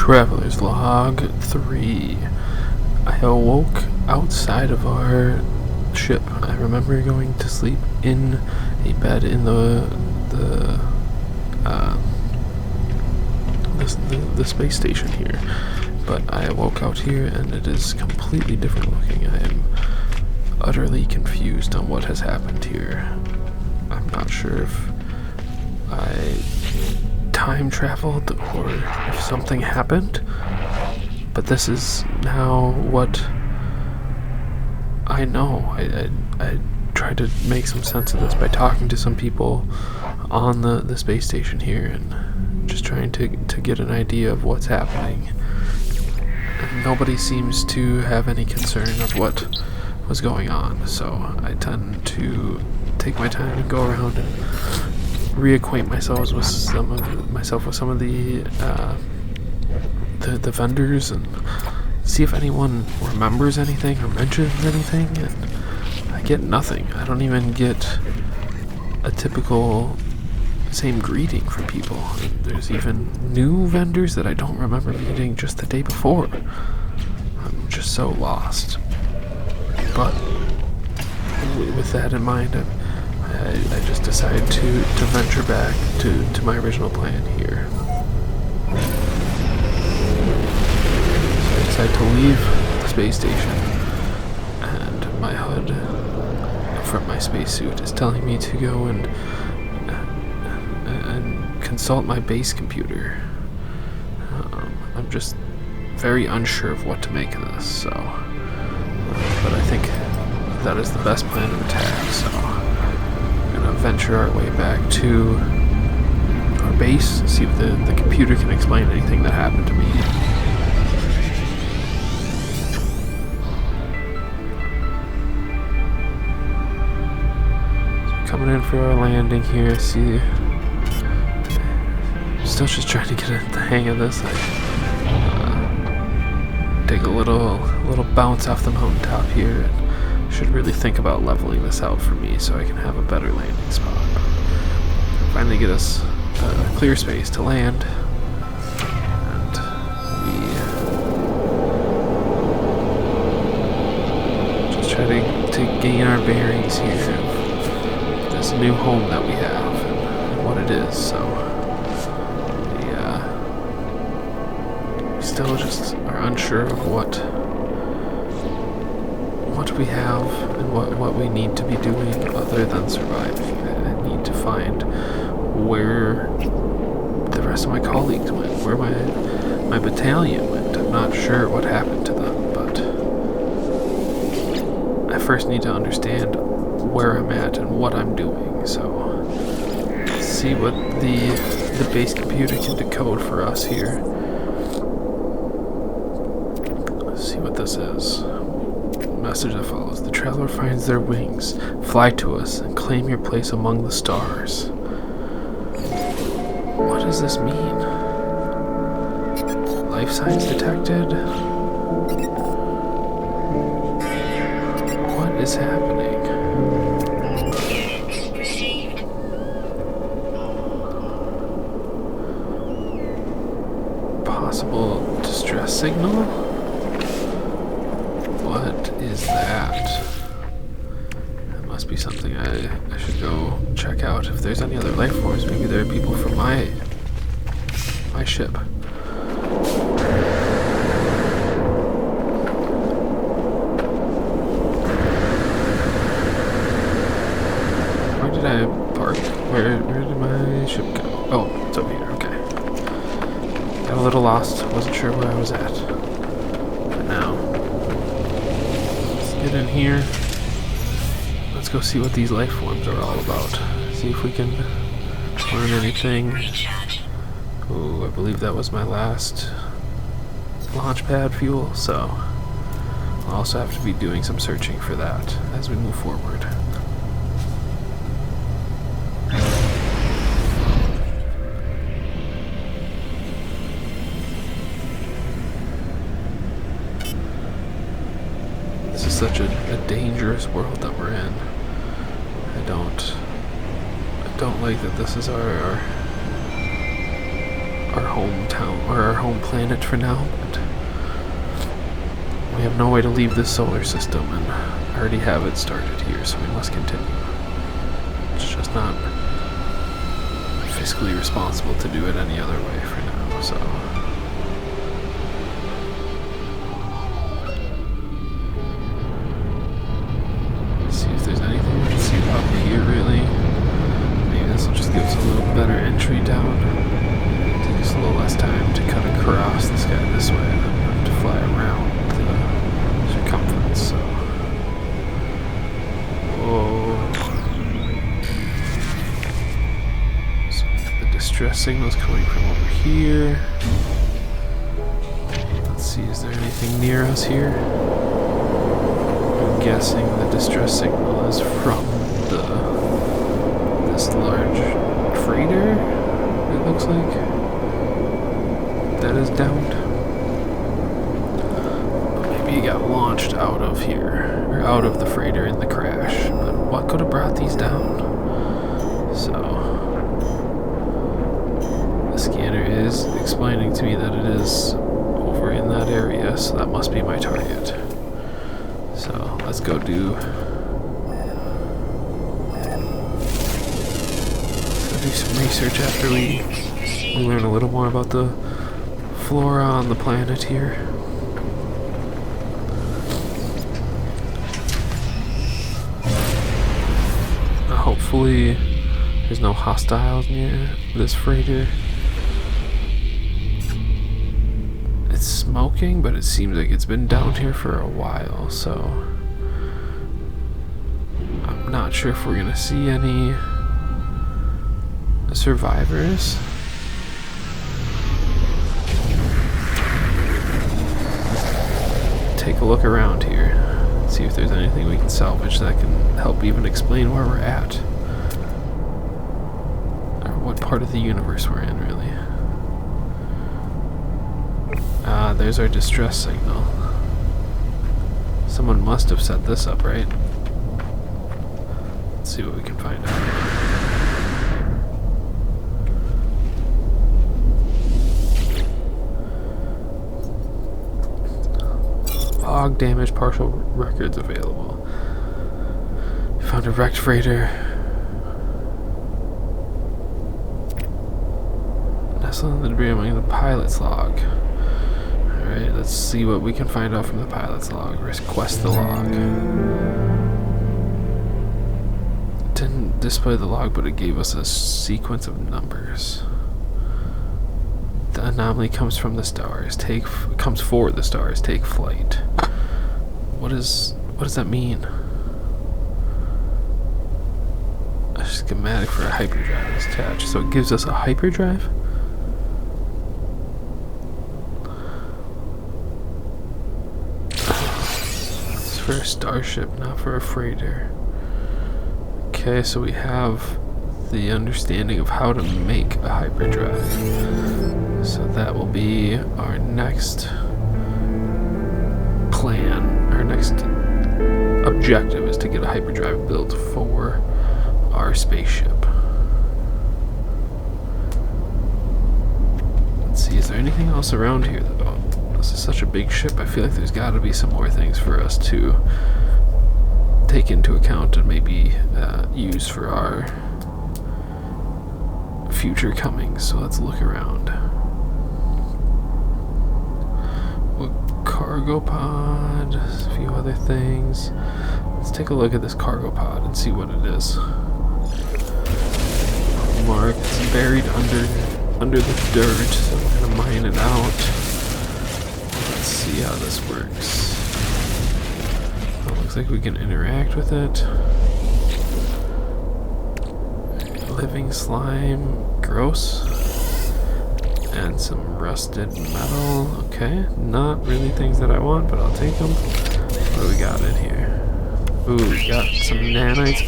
Traveler's Log 3. I awoke outside of our ship. I remember going to sleep in a bed in the space station here, but I awoke out here and it is completely different looking. I am utterly confused on what has happened here. I'm not sure if I time traveled or if something happened, but this is now what I know. I tried to make some sense of this by talking to some people on the space station here and just trying to get an idea of what's happening. And nobody seems to have any concern of what was going on, so I tend to take my time and go around and reacquaint myself with some of the vendors and see if anyone remembers anything or mentions anything, and I get nothing. I don't even get a typical same greeting from people. And there's even new vendors that I don't remember meeting just the day before. I'm just so lost. But with that in mind, I just decided to venture back to my original plan here. So I decided to leave the space station, and my HUD from my spacesuit is telling me to go and consult my base computer. I'm just very unsure of what to make of this, so but I think that is the best plan of attack, so I'm gonna venture our way back to our base, see if the computer can explain anything that happened to me. So coming in for our landing here, see, still just trying to get the hang of this. I take a little bounce off the mountaintop here and should really think about leveling this out for me so I can have a better landing spot. Finally get us a clear space to land, and we just try to gain our bearings here of this new home that we have and what it is. So still just are unsure of what we have and what we need to be doing other than surviving. I need to find where the rest of my colleagues went, where my battalion went. I'm not sure what happened to them, but I first need to understand where I'm at and what I'm doing. So let's see what the base computer can decode for us here. See what this is. Message that follows. The traveler finds their wings. Fly to us and claim your place among the stars. What does this mean? Life signs detected? What is happening? Possible distress signal? What is that? That must be something I should go check out. If there's any other life forms, maybe there are people from my ship. Where did I park? Where did my ship go? Oh, it's over here, okay. Got a little lost, wasn't sure where I was at. But now get in here. Let's go see what these life forms are all about. See if we can learn anything. Ooh, I believe that was my last launch pad fuel, so I'll also have to be doing some searching for that as we move forward. This is such a dangerous world that we're in. I don't like that this is our our hometown, or our home planet for now, but we have no way to leave this solar system, and I already have it started here, so we must continue. It's just not fiscally responsible to do it any other way for now, so... see if there's anything we can see up here, really. Maybe this will just give us a little better entry down. Take us a little less time to cut across the sky this way, and then have to fly around the circumference, so... whoa. So the distress signal's coming from over here. Let's see, is there anything near us here? I'm guessing the distress signal is from this large freighter, it looks like, that is downed. But maybe he got launched out of here, or out of the freighter in the crash. But what could have brought these down? So, the scanner is explaining to me that it is over in that area, so that must be my target. So, let's go do some research after we learn a little more about the flora on the planet here. Hopefully there's no hostiles near this freighter. It's smoking, but it seems like it's been down here for a while, so I'm not sure if we're gonna see any survivors. Take a look around here. See if there's anything we can salvage that can help even explain where we're at. Or what part of the universe we're in, really. Ah, there's our distress signal. Someone must have set this up, right? Let's see what we can find out. Log damage, partial records available. Found a wrecked freighter. Nestled in the debris among the pilot's log. Alright, let's see what we can find out from the pilot's log. Request the log. It didn't display the log, but it gave us a sequence of numbers. The anomaly comes from the stars. Comes for the stars. Take flight. What does that mean? A schematic for a hyperdrive is attached. So it gives us a hyperdrive? It's for a starship, not for a freighter. Okay, so we have the understanding of how to make a hyperdrive. So that will be our next plan. Our next objective is to get a hyperdrive built for our spaceship. Let's see, is there anything else around here though? This is such a big ship, I feel like there's got to be some more things for us to take into account and maybe use for our future comings. So let's look around. Cargo pod, a few other things. Let's take a look at this cargo pod and see what it is. Mark, it's buried under the dirt, so we're gonna mine it out. Let's see how this works. It looks like we can interact with it. Living slime, gross. And some rusted metal. Okay, not really things that I want, but I'll take them. What do we got in here? Ooh, we got some nanites.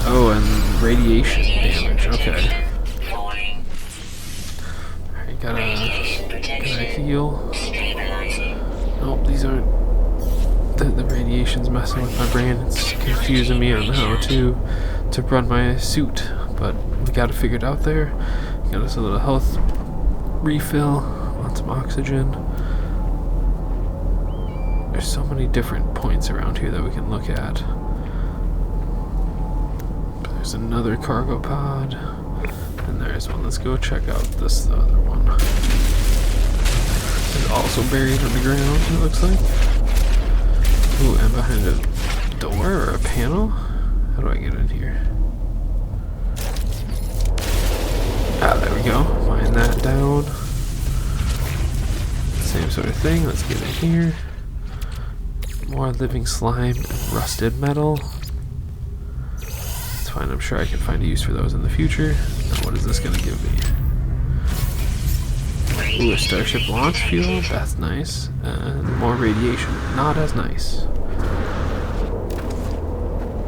Oh, and radiation damage. Okay. Alright, gotta heal. Nope, these aren't. The radiation's messing with my brain. It's confusing me on how to run my suit. But we got it figured out there. Got us a little health refill on some oxygen. There's so many different points around here that we can look at. There's another cargo pod, and there's one. Let's go check out this other one. It's also buried underground, it looks like. Ooh, and behind a door or a panel? How do I get in here? Ah, there we go. Mine that down. Same sort of thing. Let's get in here. More living slime and rusted metal. It's fine. I'm sure I can find a use for those in the future. Now, what is this going to give me? Ooh, a starship launch fuel. That's nice. And more radiation. Not as nice.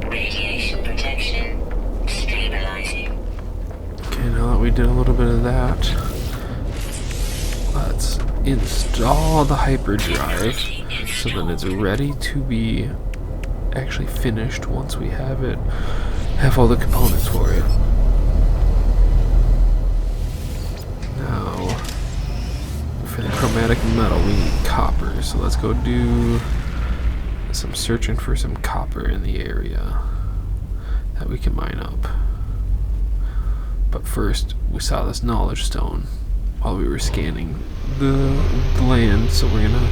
Radiation protection stabilizing. Okay, now that we did a little bit of that, let's install the hyperdrive so that it's ready to be actually finished once we have all the components for it. Now, for the chromatic metal, we need copper, so let's go do some searching for some copper in the area that we can mine up. But first, we saw this knowledge stone while we were scanning the land, so we're gonna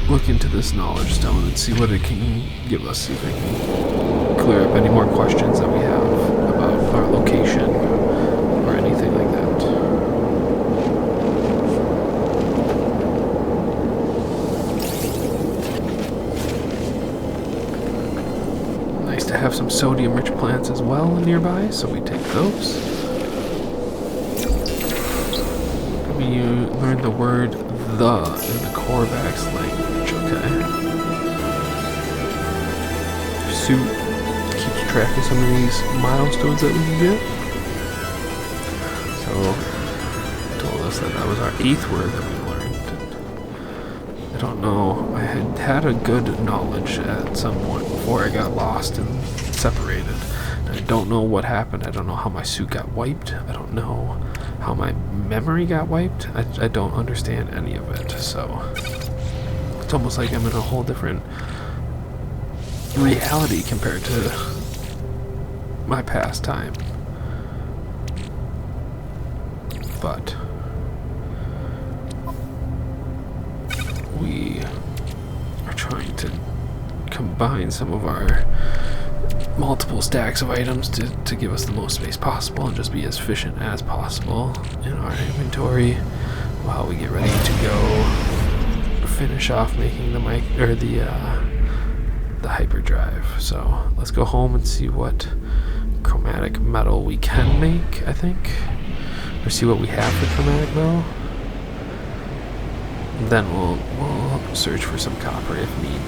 look into this knowledge stone and see what it can give us, see if it can clear up any more questions that we have about our location or anything like that. Nice to have some sodium-rich plants as well nearby, so we take those. We learned the word "the" in the Korvax language, okay. Suit keeps track of some of these milestones that we can get. So, it told us that was our 8th word that we learned. I don't know, I had a good knowledge at some point before I got lost and separated. And I don't know what happened. I don't know how my suit got wiped. I don't know how my memory got wiped. I don't understand any of it, so it's almost like I'm in a whole different reality compared to my past time. But we are trying to combine some of our multiple stacks of items to give us the most space possible and just be as efficient as possible in our inventory while we get ready to go finish off making the hyperdrive. So let's go home and see what chromatic metal we can make, I think, or see what we have for chromatic metal. Then we'll search for some copper if need be.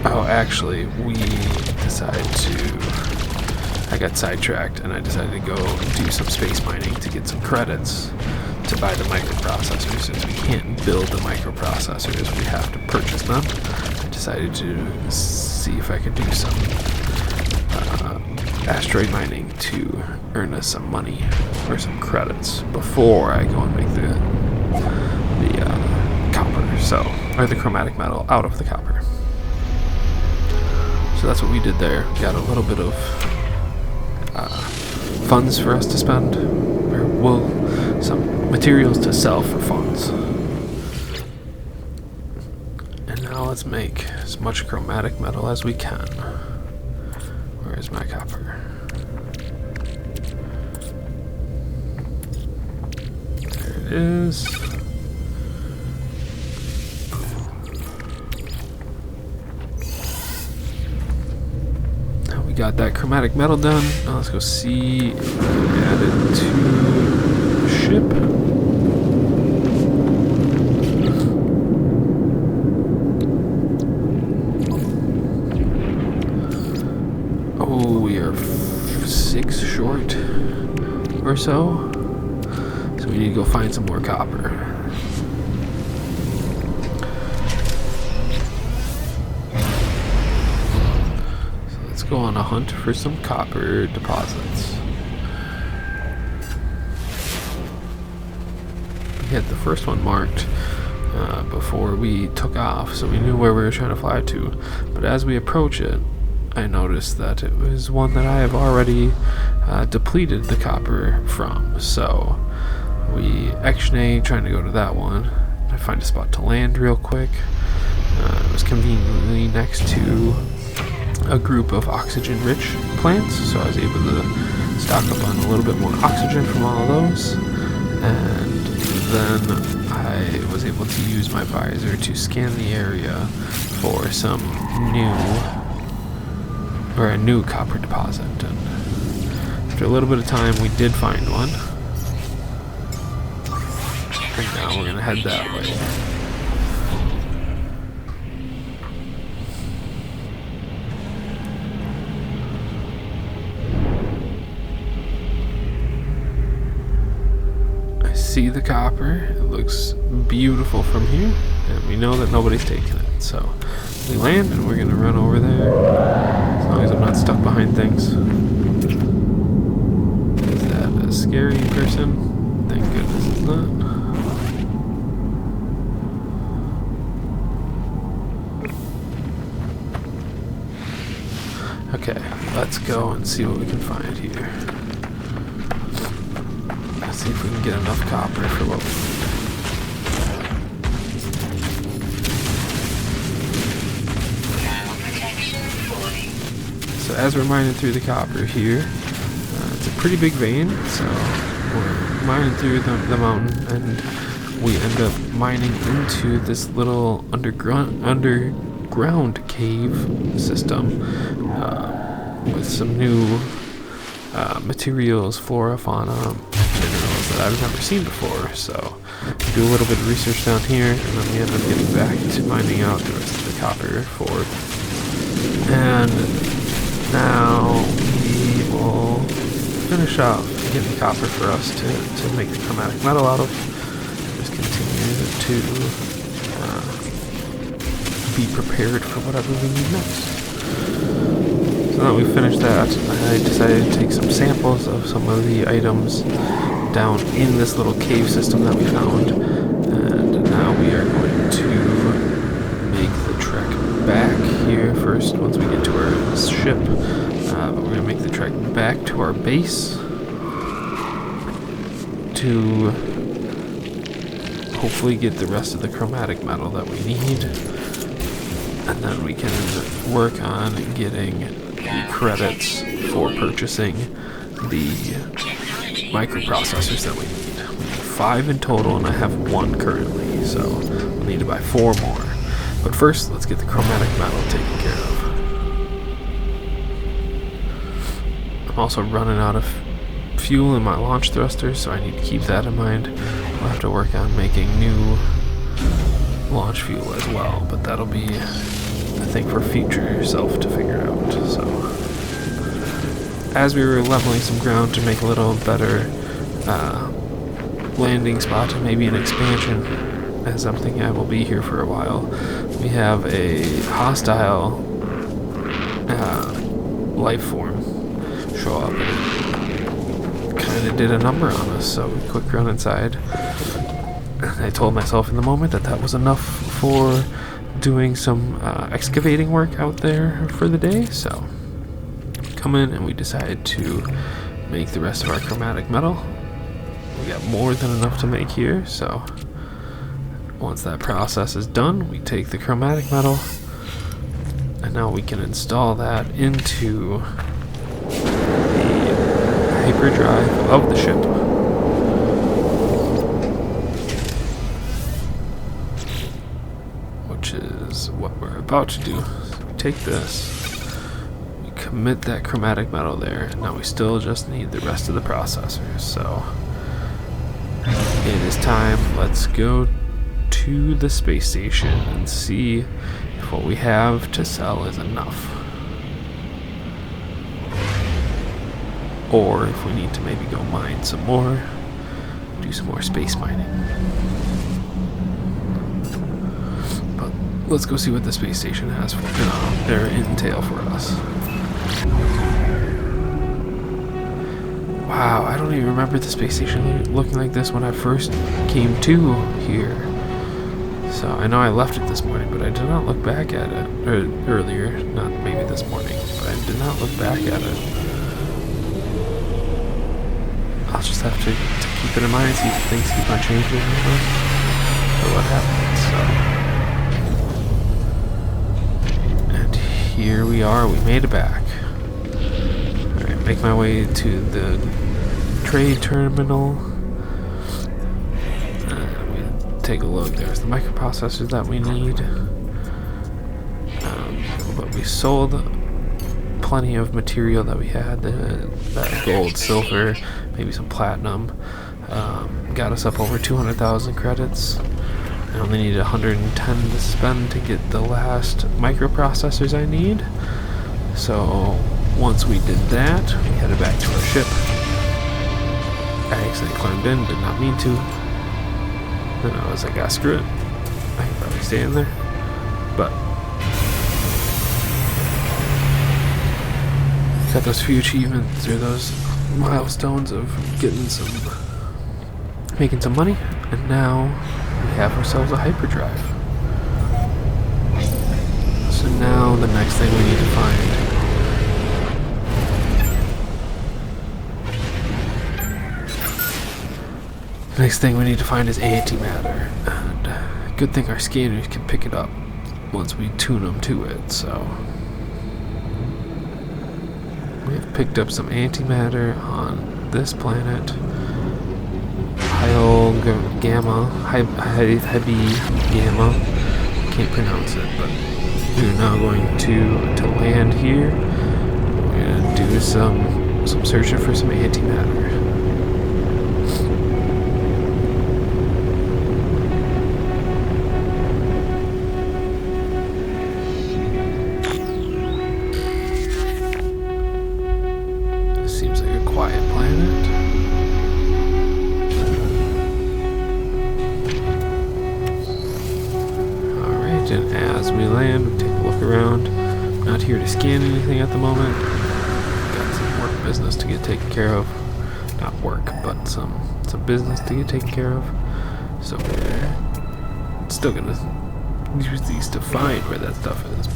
Oh, actually, I got sidetracked and I decided to go do some space mining to get some credits to buy the microprocessors. Since we can't build the microprocessors, we have to purchase them. I decided to see if I could do some asteroid mining to earn us some money or some credits before I go and make the copper, or the chromatic metal out of the copper. So that's what we did there. Got a little bit of funds for us to spend, or some materials to sell for funds. And now let's make as much chromatic metal as we can. Where's my copper? There it is. Got that chromatic metal done. Now let's go see if we can add it to the ship. Oh, we are 6 short or so. So we need to go find some more copper. go on a hunt for some copper deposits. We had the first one marked before we took off, so we knew where we were trying to fly to. But as we approach it, I noticed that it was one that I have already depleted the copper from. So we Action A, trying to go to that one. I find a spot to land real quick. It was conveniently next to a group of oxygen-rich plants, so I was able to stock up on a little bit more oxygen from all of those. And then I was able to use my visor to scan the area for some a new copper deposit. And after a little bit of time, we did find one. And now we're gonna head that way. See the copper. It looks beautiful from here, and we know that nobody's taking it. So we land and we're gonna run over there, as long as I'm not stuck behind things. Is that a scary person? Thank goodness it's not. Okay, let's go and see what we can find here. See if we can get enough copper for what we need. So as we're mining through the copper here, it's a pretty big vein, so we're mining through the mountain, and we end up mining into this little underground cave system with some new materials, flora, fauna, minerals that I've never seen before. So we do a little bit of research down here, and then we end up getting back to finding out the rest of the copper for. And now we will finish off getting the copper for us to make the chromatic metal out of. Just continue to be prepared for whatever we need next. So now we finished that, I decided to take some samples of some of the items down in this little cave system that we found, and now we are going to make the trek back here first once we get to our ship. But we're going to make the trek back to our base to hopefully get the rest of the chromatic metal that we need, and then we can work on getting the credits for purchasing the microprocessors that we need. We have 5 in total, and I have 1 currently, so we'll need to buy 4 more. But first, let's get the chromatic metal taken care of. I'm also running out of fuel in my launch thruster, so I need to keep that in mind. We'll have to work on making new launch fuel as well, but that'll be, I think, for future self to figure out. So as we were leveling some ground to make a little better landing spot and maybe an expansion, as I'm thinking I will be here for a while, we have a hostile life form show up, and it kind of did a number on us, so we quick run inside. I told myself in the moment that that was enough for doing some excavating work out there for the day, so come in and we decided to make the rest of our chromatic metal. We got more than enough to make here, so once that process is done, we take the chromatic metal, and now we can install that into the hyperdrive of the ship. Which is what we're about to do. So we take this, we commit that chromatic metal there, and now we still just need the rest of the processors. So it is time. Let's go to the space station and see if what we have to sell is enough, or if we need to maybe go mine some more, do some more space mining. But let's go see what the space station has for their intel for us. Wow, I don't even remember the space station looking like this when I first came to here. So I know I left it this morning, but I did not look back at it. Or earlier, not maybe this morning, but I did not look back at it. I'll just have to keep it in mind, see if things keep on changing or what happens. So. And here we are, we made it back. Alright, make my way to the trade terminal. Take a look. There's the microprocessors that we need. But we sold plenty of material that we had. That gold, silver, maybe some platinum. Got us up over 200,000 credits. I only need 110 to spend to get the last microprocessors I need. So once we did that, we headed back to our ship. I accidentally climbed in, did not mean to. Then I was like, ah, screw it. I can probably stay in there. But got those few achievements or those milestones of making some money, and now we have ourselves a hyperdrive. So now the next thing we need to find is antimatter, and good thing our scanners can pick it up once we tune them to it. So we have picked up some antimatter on this planet, heavy gamma. Can't pronounce it, but we're now going to land here. We're gonna do some searching for some antimatter. Seems like a quiet planet. Alright, and as we land, we take a look around. Not here to scan anything at the moment. Got some work business to get taken care of. Not work, but some business to get taken care of. So we're still gonna use these to find where that stuff is.